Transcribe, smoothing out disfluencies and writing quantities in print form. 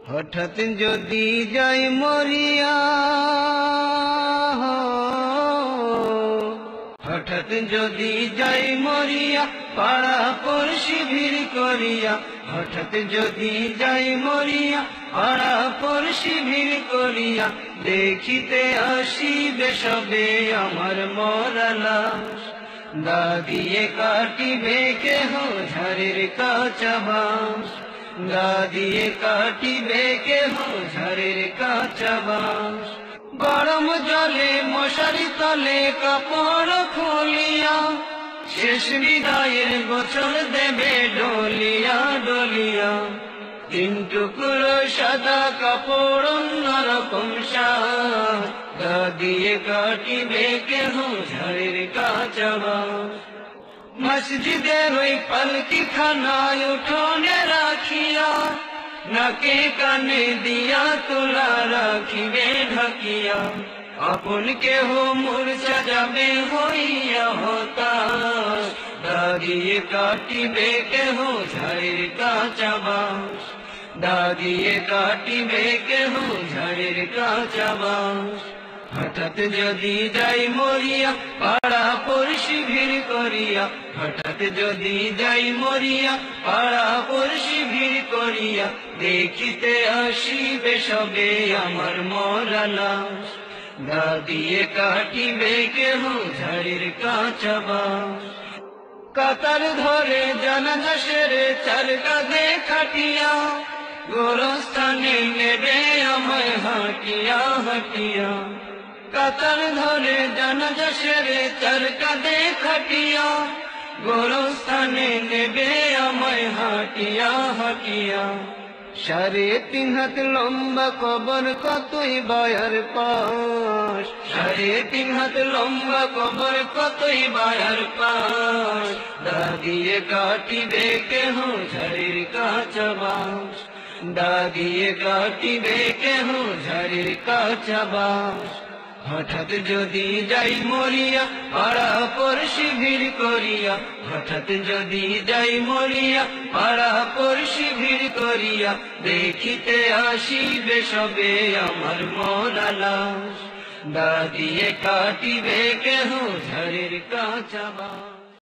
হঠাৎ যদি যাই মরিয়া, হঠাৎ যদি যাই মরিয়া, পাড়া পড়শি ভিড় করিয়া। হঠাৎ যদি যাই মরিয়া, পাড়া পড়শি ভিড় করিয়া। দেখিতে আসিবে সবে আমার মরা লাশ। দা দিয়ে কাটিবে কেহ ঝাড়ের কাঁচা বাঁশ। দা দিয়ে কাটিবে কেহ ঝাড়ের কাঁচা বাঁশ। গরম জলে মশারি তলে কাপড় খুলিয়া, শেষ বিদায়ের গোসল দেবে ডলিয়া ডলিয়া। তিন টুকরো সাদা কাপড় অন্যরকম সাজ। দা দিয়ে কাটিবে কেহ ঝাড়ের কাঁচা বাঁশ। মসজিদের ওই পালকি খানায় উঠোনে রাখিয়া, নাকে কানে দিয়া তোলা রাখিবে ঢাকিয়া। আপন কেহ মূর্ছা যাবে হইয়া হতাশ। দা দিয়ে কাটিবে কেহ ঝাড়ের কাঁচা বাঁশ। দা দিয়ে কাটিবে কেহ ঝাড়ের কাঁচা বাঁশ। হঠাৎ যদি যাই মরিয়া, পাড়া পড়শি ভিড় করিয়া। হঠাৎ যদি যাই মরিয়া, পাড়া পড়শি ভিড় করিয়া। দেখিতে আসিবে সবে আমার মরা লাশ। দা দিয়ে কাটিবে কেহ ঝাড়ের কাঁচা বাঁশ। কাতার ধরে জানাজা সেরে চার কাঁধে খাটিয়া, গোরস্থানে নেবে আমায় হাঁটিয়া হাঁটিয়া। কাতার ধরে জানাজা সেরে চার কাঁধে খাটিয়া, গোরস্থানে নেবে আমায় হাঁটিয়া হাঁটিয়া। 3.5 হাত লম্বা কবর কতই বায়ার পাশ। 3.5 হাত লম্বা কবর কতই বায়ার পাশ। দা দিয়ে কাটিবে কেহ ঝাড়ের কাঁচা বাঁশ। দা দিয়ে কাটিবে কেহ ঝাড়ের কাঁচা বাঁশ। হঠাৎ যদি যাই মরিয়া, পাড়া পড়শি ভিড় করিয়া। হঠাৎ যদি যাই মরিয়া, পাড়া পড়শি ভিড় করিয়া। দেখিতে আসিবে সবে আমার মরা লাশ। দা দিয়ে কাটিবে কেহ ঝাড়ের কাঁচা বাঁশ।